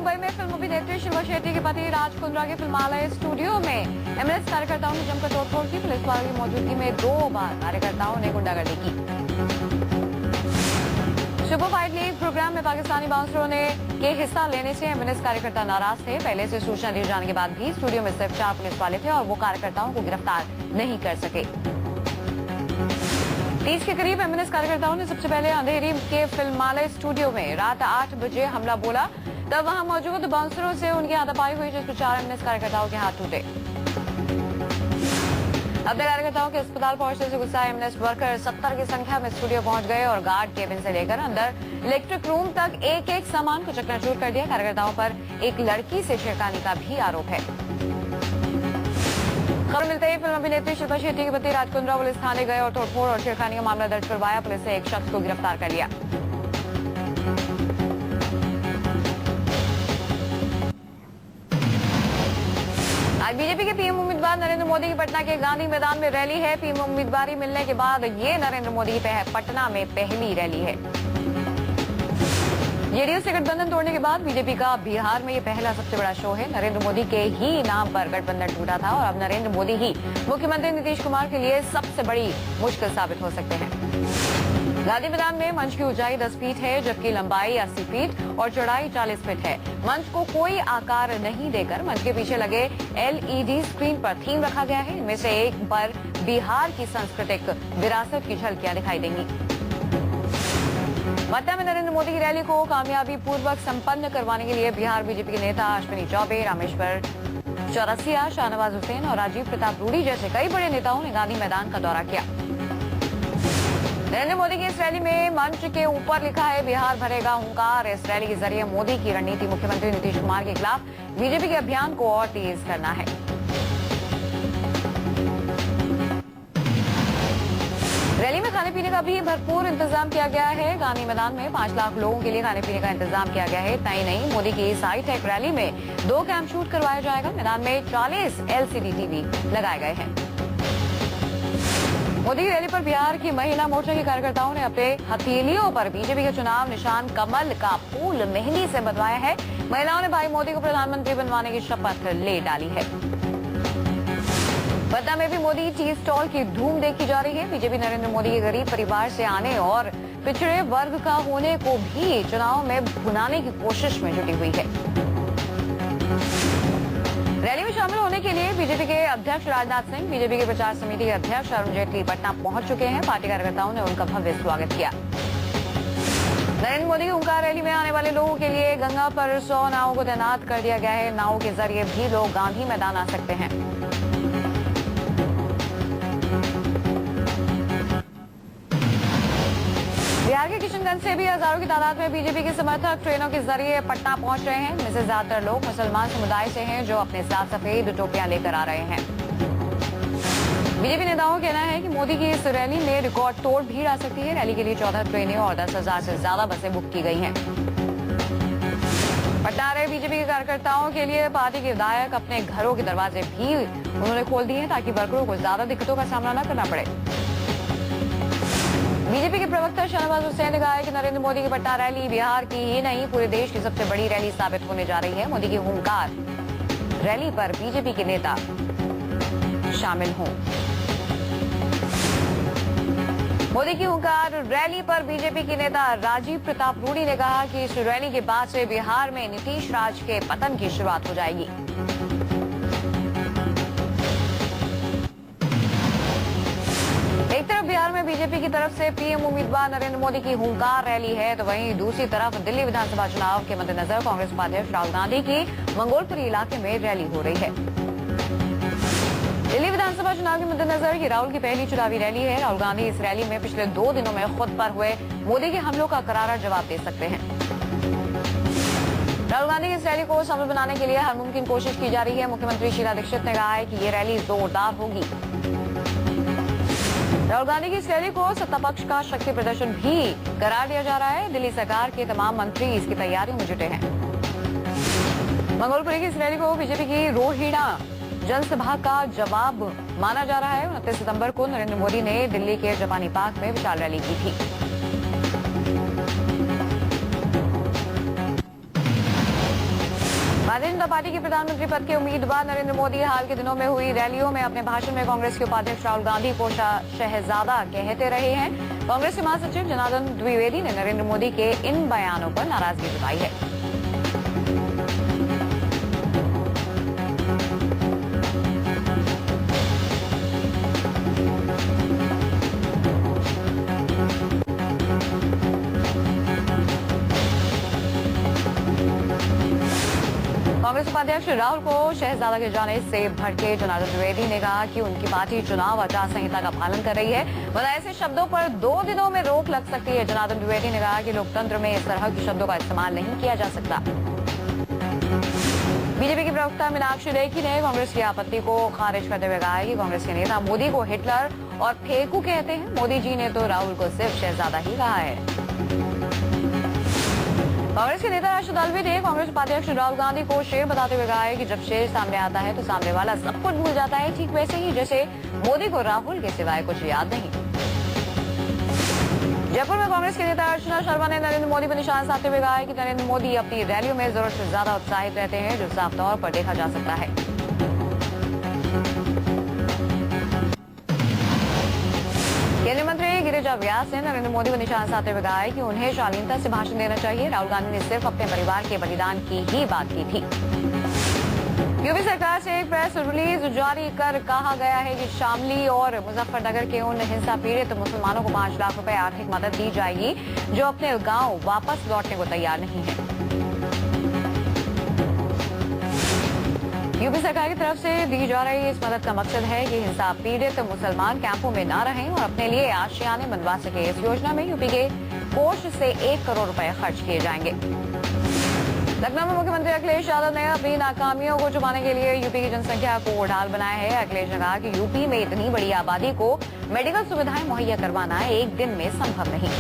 मुंबई में फिल्म अभिनेत्री शिल्पा शेट्टी के पति राज कुंद्रा के फिल्मालय स्टूडियो में एमएनएस कार्यकर्ताओं ने जमकर तोड़फोड़ की। पुलिस वालों की मौजूदगी में 2 बार कार्यकर्ताओं ने गुंडागर्दी की। सुपर फाइट लीग प्रोग्राम में पाकिस्तानी बाउंसरों के हिस्सा लेने से एमएनएस कार्यकर्ता नाराज थे। पहले से सूचना दिए जाने के बाद भी स्टूडियो में सिर्फ 4 पुलिस वाले थे और वो कार्यकर्ताओं को गिरफ्तार नहीं कर सके। 30 के करीब एमएनएस कार्यकर्ताओं ने सबसे पहले अंधेरी के फिल्मालय स्टूडियो में रात 8 बजे हमला बोला। तब वहां मौजूद बाउंसरों से उनकी हाथापाई हुई, जिसमें 4 एमएनएस कार्यकर्ताओं के हाथ टूटे। अपने कार्यकर्ताओं के अस्पताल पहुंचने से गुस्सा एमएनएस वर्कर 70 की संख्या में स्टूडियो पहुंच गए और गार्ड केबिन से लेकर अंदर इलेक्ट्रिक रूम तक एक सामान को चकनाचूर कर दिया। कार्यकर्ताओं पर एक लड़की से छेड़खानी का भी आरोप है। खबर मिलते ही फिल्म अभिनेत्री शिल्पा शेट्टी के पति राज कुंद्रा पुलिस थाने गए और तोड़फोड़ और छेड़खानी का मामला दर्ज करवाया। पुलिस ने एक शख्स को गिरफ्तार कर लिया। आज बीजेपी के पीएम उम्मीदवार नरेंद्र मोदी की पटना के गांधी मैदान में रैली है। पीएम उम्मीदवारी मिलने के बाद ये नरेंद्र मोदी की पटना में पहली रैली है। जेडीयू से गठबंधन तोड़ने के बाद बीजेपी का बिहार में ये पहला सबसे बड़ा शो है। नरेंद्र मोदी के ही नाम पर गठबंधन टूटा था और अब नरेंद्र मोदी ही मुख्यमंत्री नीतीश कुमार के लिए सबसे बड़ी मुश्किल साबित हो सकते हैं। गांधी मैदान में मंच की ऊंचाई 10 फीट है, जबकि लंबाई 80 फीट और चौड़ाई 40 फीट है। मंच को कोई आकार नहीं देकर मंच के पीछे लगे एलईडी स्क्रीन पर थीम रखा गया है। इनमें से एक पर बिहार की सांस्कृतिक विरासत की झलकियां दिखाई देंगी। पटना में नरेंद्र मोदी की रैली को कामयाबी पूर्वक संपन्न करवाने के लिए बिहार बीजेपी के नेता अश्विनी चौबे, रामेश्वर चौरसिया, शाहनवाज हुसैन और राजीव प्रताप रूडी जैसे कई बड़े नेताओं ने गांधी मैदान का दौरा किया। नरेंद्र मोदी की इस रैली में मंच के ऊपर लिखा है, बिहार भरेगा हुंकार। इस रैली के जरिए मोदी की रणनीति मुख्यमंत्री नीतीश कुमार के खिलाफ बीजेपी के अभियान को और तेज करना है। रैली में खाने पीने का भी भरपूर इंतजाम किया गया है। गांधी मैदान में 5 लाख लोगों के लिए खाने पीने का इंतजाम किया गया है। इतना ही नहीं, मोदी की इस हाईटेक रैली में 2 कैंप शूट करवाया जाएगा। मैदान में 40 एलसीडी टीवी लगाए गए हैं। मोदी की रैली पर बिहार की महिला मोर्चा के कार्यकर्ताओं ने अपने हथेलियों पर बीजेपी के चुनाव निशान कमल का फूल मेहंदी से बंधवाया है। महिलाओं ने भाई मोदी को प्रधानमंत्री बनवाने की शपथ ले डाली है। पटना में भी मोदी टी स्टॉल की धूम देखी जा रही है। बीजेपी नरेंद्र मोदी के गरीब परिवार से आने और पिछड़े वर्ग का होने को भी चुनाव में भुनाने की कोशिश में जुटी हुई है। रैली में शामिल होने के लिए बीजेपी के अध्यक्ष राजनाथ सिंह, बीजेपी के प्रचार समिति के अध्यक्ष अरुण जेटली पटना पहुंच चुके हैं। पार्टी कार्यकर्ताओं ने उनका भव्य स्वागत किया। नरेंद्र मोदी की हुंकार रैली में आने वाले लोगों के लिए गंगा पर 100 नावों को तैनात कर दिया गया है। नावों के जरिए भी लोग गांधी मैदान आ सकते हैं। बिहार के किशनगंज से भी हजारों की तादाद में बीजेपी के समर्थक ट्रेनों के जरिए पटना पहुंच रहे हैं। इनमें से ज्यादातर लोग मुसलमान समुदाय से हैं, जो अपने साथ सफेद टोपियां लेकर आ रहे हैं। बीजेपी नेताओं का कहना है कि मोदी की इस रैली में रिकॉर्ड तोड़ भीड़ आ सकती है। रैली के लिए 14 ट्रेनें और 10,000 से ज्यादा बसें बुक की गई हैं। पटना आ रहे बीजेपी के कार्यकर्ताओं के लिए पार्टी के विधायक अपने घरों के दरवाजे भी उन्होंने खोल दिए हैं, ताकि वर्करों को ज्यादा दिक्कतों का सामना न करना पड़े। बीजेपी के प्रवक्ता शाहनवाज हुसैन ने कहा है कि नरेंद्र मोदी की पटना रैली बिहार की ही नहीं, पूरे देश की सबसे बड़ी रैली साबित होने जा रही है। मोदी की हुंकार रैली पर बीजेपी के नेता शामिल हों। मोदी की हुंकार रैली पर बीजेपी के नेता राजीव प्रताप रूडी ने कहा कि इस रैली के बाद से बिहार में नीतीश राज के पतन की शुरुआत हो जाएगी। एक तरफ बिहार में बीजेपी की तरफ से पीएम उम्मीदवार नरेंद्र मोदी की हुंकार रैली है, तो वहीं दूसरी तरफ दिल्ली विधानसभा चुनाव के मद्देनजर कांग्रेस उपाध्यक्ष राहुल गांधी की मंगोलपुरी इलाके में रैली हो रही है। दिल्ली विधानसभा चुनाव के मद्देनजर ये राहुल की पहली चुनावी रैली है। राहुल गांधी इस रैली में पिछले 2 दिनों में खुद पर हुए मोदी के हमलों का करारा जवाब दे सकते हैं। राहुल गांधी की इस रैली को सफल बनाने के लिए हर मुमकिन कोशिश की जा रही है। मुख्यमंत्री शीला दीक्षित ने कहा है कि ये रैली जोरदार होगी। राहुल गांधी की इस रैली को सत्ता पक्ष का शक्ति प्रदर्शन भी करार दिया जा रहा है। दिल्ली सरकार के तमाम मंत्री इसकी तैयारियों में जुटे हैं। मंगोलपुरी की इस रैली को बीजेपी की रोहिड़ा जनसभा का जवाब माना जा रहा है। 29 सितंबर को नरेंद्र मोदी ने दिल्ली के जापानी पार्क में विशाल रैली की थी। पार्टी की प्रधानमंत्री पद के उम्मीदवार नरेंद्र मोदी हाल के दिनों में हुई रैलियों में अपने भाषण में कांग्रेस के उपाध्यक्ष राहुल गांधी को शहजादा कहते रहे हैं। कांग्रेस के महासचिव जनार्दन द्विवेदी ने नरेंद्र मोदी के इन बयानों पर नाराजगी जताई है। कांग्रेस उपाध्यक्ष राहुल को शहजादा के जाने से भड़के जनार्दन द्विवेदी ने कहा कि उनकी पार्टी चुनाव आचार संहिता का पालन कर रही है, वरना ऐसे शब्दों पर 2 दिनों में रोक लग सकती है। जनार्दन द्विवेदी ने कहा कि लोकतंत्र में इस तरह के शब्दों का इस्तेमाल नहीं किया जा सकता। बीजेपी की प्रवक्ता मीनाक्षी लेखी ने कांग्रेस की आपत्ति को खारिज करते हुए कहा है कि कांग्रेस के नेता मोदी को हिटलर और फेकू कहते हैं। मोदी जी ने तो राहुल को सिर्फ शहजादा ही कहा है। कांग्रेस के नेता राशिद अल्वी ने कांग्रेस उपाध्यक्ष राहुल गांधी को शेर बताते हुए कहा है कि जब शेर सामने आता है तो सामने वाला सब कुछ भूल जाता है, ठीक वैसे ही जैसे मोदी को राहुल के सिवाय कुछ याद नहीं। जयपुर में कांग्रेस के नेता अर्चना शर्मा ने नरेंद्र मोदी पर निशाना साधते हुए कहा है कि नरेंद्र मोदी अपनी रैलियों में जरूरत से ज्यादा उत्साहित रहते हैं, जो साफ तौर पर देखा जा सकता है। केंद्रीय मंत्री गिरिजा व्यास ने नरेंद्र मोदी पर निशाना साधते हुए कहा है कि उन्हें शालीनता से भाषण देना चाहिए। राहुल गांधी ने सिर्फ अपने परिवार के बलिदान की ही बात की थी। यूपी सरकार से एक प्रेस रिलीज जारी कर कहा गया है कि शामली और मुजफ्फरनगर के उन हिंसा पीड़ित मुसलमानों को 5 लाख रुपए आर्थिक मदद दी जाएगी जो अपने गांव वापस लौटने को तैयार नहीं है। यूपी सरकार की तरफ से दी जा रही इस मदद का मकसद है कि हिंसा पीड़ित मुसलमान कैंपों में न रहें और अपने लिए आशियाने बनवा सके। इस योजना में यूपी के कोष से 1 करोड़ रुपए खर्च किए जाएंगे। लखनऊ में मुख्यमंत्री अखिलेश यादव ने अपनी नाकामियों को छुपाने के लिए यूपी की जनसंख्या को ढाल बनाया है। अखिलेश ने कहा कि यूपी में इतनी बड़ी आबादी को मेडिकल सुविधाएं मुहैया करवाना एक दिन में संभव नहीं।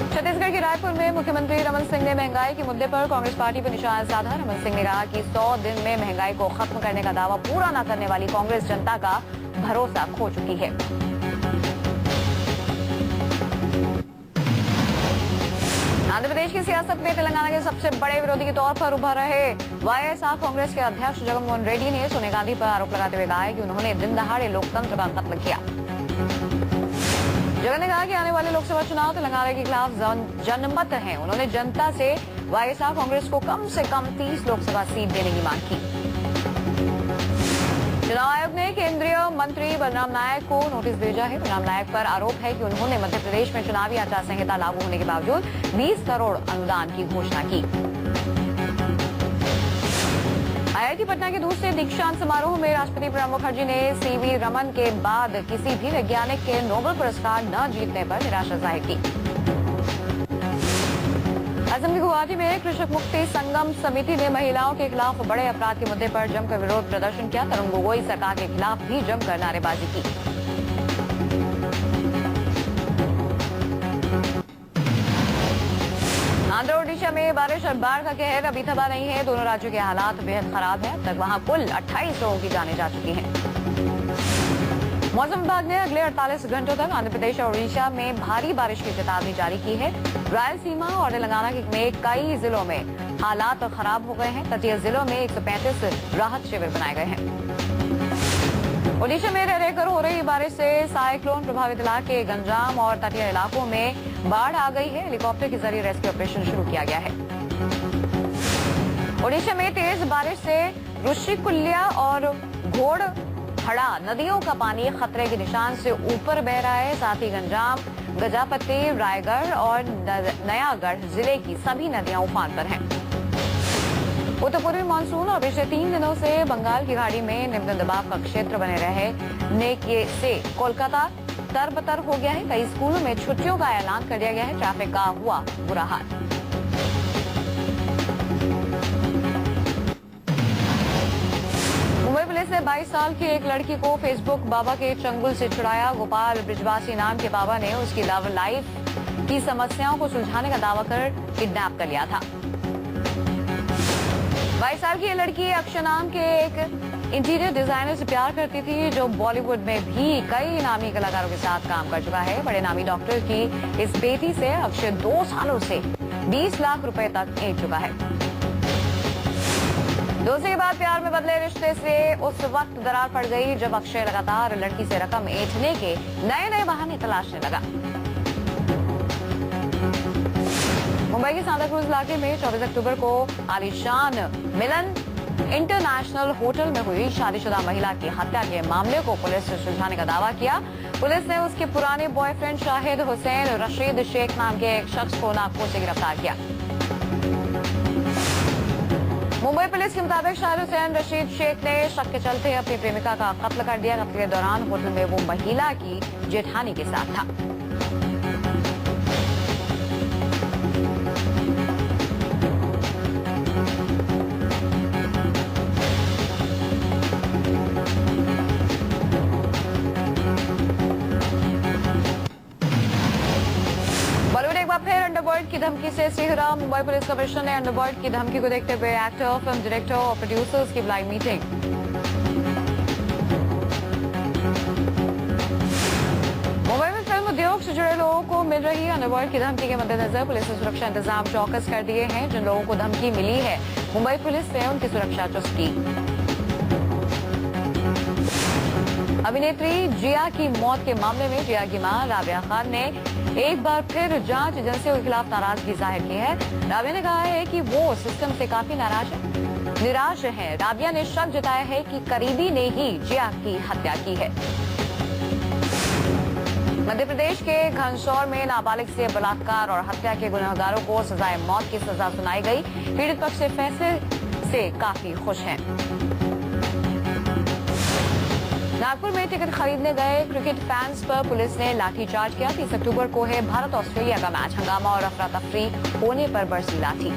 छत्तीसगढ़ के रायपुर में मुख्यमंत्री रमन सिंह ने महंगाई के मुद्दे पर कांग्रेस पार्टी पर निशाना साधा। रमन सिंह ने कहा कि 100 दिन में महंगाई को खत्म करने का दावा पूरा न करने वाली कांग्रेस जनता का भरोसा खो चुकी है। आंध्र प्रदेश की सियासत में तेलंगाना के सबसे बड़े विरोधी के तौर पर उभर रहे वाईएसआर कांग्रेस के अध्यक्ष जगनमोहन रेड्डी ने सोनिया गांधी पर आरोप लगाते हुए कहा है कि उन्होंने दिन दहाड़े लोकतंत्र का कत्ल किया। जगन ने कहा कि आने वाले लोकसभा चुनाव तेलंगाना के खिलाफ जनमत हैं। उन्होंने जनता से वाईएसआर कांग्रेस को कम से कम 30 लोकसभा सीट देने की मांग की। चुनाव आयोग ने केंद्रीय मंत्री बलराम नायक को नोटिस भेजा है। बलराम नायक पर आरोप है कि उन्होंने मध्य प्रदेश में चुनावी आचार संहिता लागू होने के बावजूद 20 करोड़ अनुदान की घोषणा की। आईआईटी पटना के दूसरे दीक्षांत समारोह में राष्ट्रपति प्रणब मुखर्जी ने सीवी रमन के बाद किसी भी वैज्ञानिक के नोबेल पुरस्कार न जीतने पर निराशा जाहिर की। असम के गुवाहाटी में कृषक मुक्ति संगम समिति ने महिलाओं के खिलाफ बड़े अपराध के मुद्दे पर जमकर विरोध प्रदर्शन किया। तरुण गोगोई सरकार के खिलाफ भी जमकर नारेबाजी की। आंध्र और ओडिशा में बारिश और बाढ़ का कहर अभी थमा नहीं है। दोनों राज्यों के हालात बेहद खराब है। अब तक वहां कुल 28 लोगों की जानें जा चुकी हैं। मौसम विभाग ने अगले 48 घंटों तक आंध्र प्रदेश और ओडिशा में भारी बारिश की चेतावनी जारी की है। रायलसीमा और तेलंगाना में कई जिलों में हालात खराब हो गए हैं। तटीय जिलों में 135 राहत शिविर बनाए गए हैं। ओडिशा में रह रहकर हो रही बारिश से साइक्लोन प्रभावित इलाके गंजाम और तटीय इलाकों में बाढ़ आ गई है। हेलीकॉप्टर के जरिए रेस्क्यू ऑपरेशन शुरू किया गया है। ओडिशा में तेज बारिश से ऋषिकुल्या और घोड़हड़ा नदियों का पानी खतरे के निशान से ऊपर बह रहा है। साथ ही गंजाम, गजापति, रायगढ़ और नयागढ़ जिले की सभी नदियां उफान पर हैं। उत्तर पूर्वी मानसून और पिछले 3 दिनों से बंगाल की खाड़ी में निम्न दबाव का क्षेत्र बने रहने से कोलकाता तरबतर हो गया है। कई स्कूलों में छुट्टियों का ऐलान कर दिया गया है। ट्रैफिक का हुआ बुरा हाल। मुंबई पुलिस ने 22 साल की एक लड़की को फेसबुक बाबा के चंगुल से छुड़ाया। गोपाल ब्रिजवासी नाम के बाबा ने उसकी लव लाइफ की समस्याओं को सुलझाने का दावा कर किडनैप कर लिया था। 22 साल की ये लड़की अक्षय नाम के एक इंटीरियर डिजाइनर से प्यार करती थी, जो बॉलीवुड में भी कई नामी कलाकारों के साथ काम कर चुका है। बड़े नामी डॉक्टर की इस बेटी से अक्षय 2 सालों से 20 लाख रुपए तक ऐंठ चुका है। दोस्ती के बाद प्यार में बदले रिश्ते से उस वक्त दरार पड़ गई जब अक्षय लगातार लड़की से रकम ऐंठने के नए नए बहाने तलाशने लगा। मुंबई के सांता क्रूज इलाके में 24 अक्टूबर को आलीशान मिलन इंटरनेशनल होटल में हुई शादीशुदा महिला की हत्या के मामले को पुलिस ने सुलझाने का दावा किया। पुलिस ने उसके पुराने बॉयफ्रेंड शाहिद हुसैन रशीद शेख नाम के एक शख्स को नागपुर से गिरफ्तार किया। मुंबई पुलिस के मुताबिक शाहिद हुसैन रशीद शेख ने शक के चलते अपनी प्रेमिका का कत्ल कर दिया। कत्ल के दौरान होटल में वो महिला की जेठानी के साथ था। फिर अंडरवर्ल्ड की धमकी से सिहरा। मुंबई पुलिस कमिश्नर ने अंडरवर्ल्ड की धमकी को देखते हुए एक्टर, फिल्म डायरेक्टर और प्रोड्यूसर्स की बुलाई मीटिंग। मुंबई में फिल्म उद्योग से जुड़े लोगों को मिल रही अंडरवर्ल्ड की धमकी के मद्देनजर पुलिस ने सुरक्षा इंतजाम चौकस कर दिए हैं। जिन लोगों को धमकी मिली है, मुंबई पुलिस ने उनकी सुरक्षा चुस्त की। अभिनेत्री जिया की मौत के मामले में जिया की मां राबिया खान ने एक बार फिर जांच एजेंसियों के खिलाफ नाराजगी जाहिर की है। राबिया ने कहा है कि वो सिस्टम से काफी निराश है। राबिया ने शक जताया है कि करीबी ने ही जिया की हत्या की है। मध्य प्रदेश के घनसौर में नाबालिग से बलात्कार और हत्या के गुनहगारों को सजाए मौत की सजा सुनाई गई। पीड़ित पक्ष से फैसले से काफी खुश हैं। नागपुर में टिकट खरीदने गए क्रिकेट फैंस पर पुलिस ने लाठीचार्ज किया। 30 अक्टूबर को है भारत ऑस्ट्रेलिया का मैच। हंगामा और अफरा तफरी होने पर बरसी लाठी।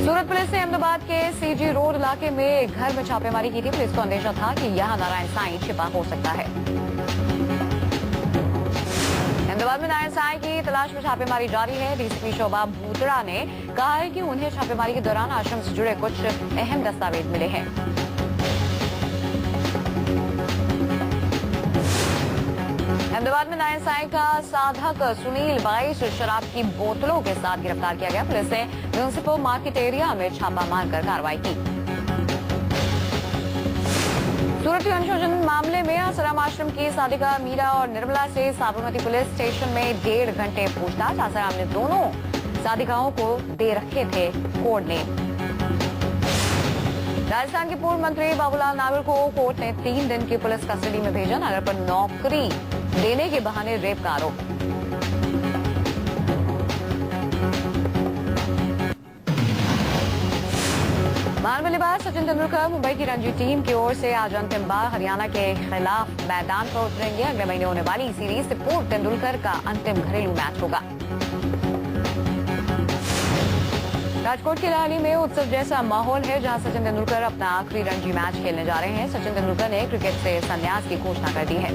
सूरत पुलिस ने अहमदाबाद के सीजी रोड इलाके में एक घर में छापेमारी की थी। पुलिस को अंदेशा था कि यहां नारायण साईं छिपा हो सकता है। अहमदाबाद में नारायण साईं की तलाश में छापेमारी जारी है। डीसीपी शोभा भूतड़ा ने कहा है कि उन्हें छापेमारी के दौरान आश्रम से जुड़े कुछ अहम दस्तावेज मिले हैं। अहमदाबाद में नारायण साईं का साधक सुनील 22 शराब की बोतलों के साथ गिरफ्तार किया गया। पुलिस ने म्यूनिसिपल मार्केट एरिया में छापा मारकर कार्रवाई की। सूरत अनुशोचन मामले में आसाराम आश्रम की साधिका मीरा और निर्मला से साबरमती पुलिस स्टेशन में 1.5 घंटे पूछताछ। आसाराम ने दोनों साधिकाओं को दे रखे थे कोड नेम। राजस्थान के पूर्व मंत्री बाबूलाल नागर को कोर्ट ने 3 दिन की पुलिस कस्टडी में भेजा। नागर पर नौकरी देने के बहाने रेप का आरोप। महान बल्लेबाज सचिन तेंदुलकर मुंबई की रणजी टीम की ओर से आज अंतिम बार हरियाणा के खिलाफ मैदान पर उतरेंगे। अगले महीने होने वाली सीरीज से पूर्व तेंदुलकर का अंतिम घरेलू मैच होगा। राजकोट की लाहली में उत्सव जैसा माहौल है, जहां सचिन तेंदुलकर अपना आखिरी रणजी मैच खेलने जा रहे हैं। सचिन तेंदुलकर ने क्रिकेट से संन्यास की घोषणा कर दी है।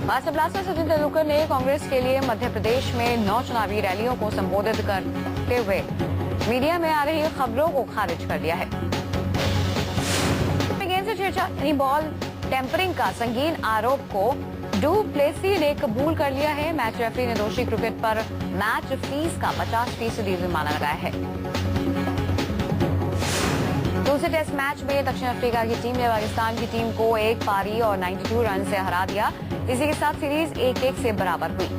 भाजपा ब्लास्टर सचिन तेंदुलकर ने कांग्रेस के लिए मध्य प्रदेश में 9 चुनावी रैलियों को संबोधित करते हुए मीडिया में आ रही खबरों को खारिज कर दिया है। गेंद से छेड़छाड़ बॉल टेम्परिंग का संगीन आरोप को डू प्लेसी ने कबूल कर लिया है। मैच रेफरी ने दोषी क्रिकेट पर मैच फीस का 50% जुर्माना लगाया है। दूसरे टेस्ट मैच में दक्षिण अफ्रीका की टीम ने पाकिस्तान की टीम को 1 पारी और 92 रन से हरा दिया। इसी के साथ सीरीज 1-1 से बराबर हुई।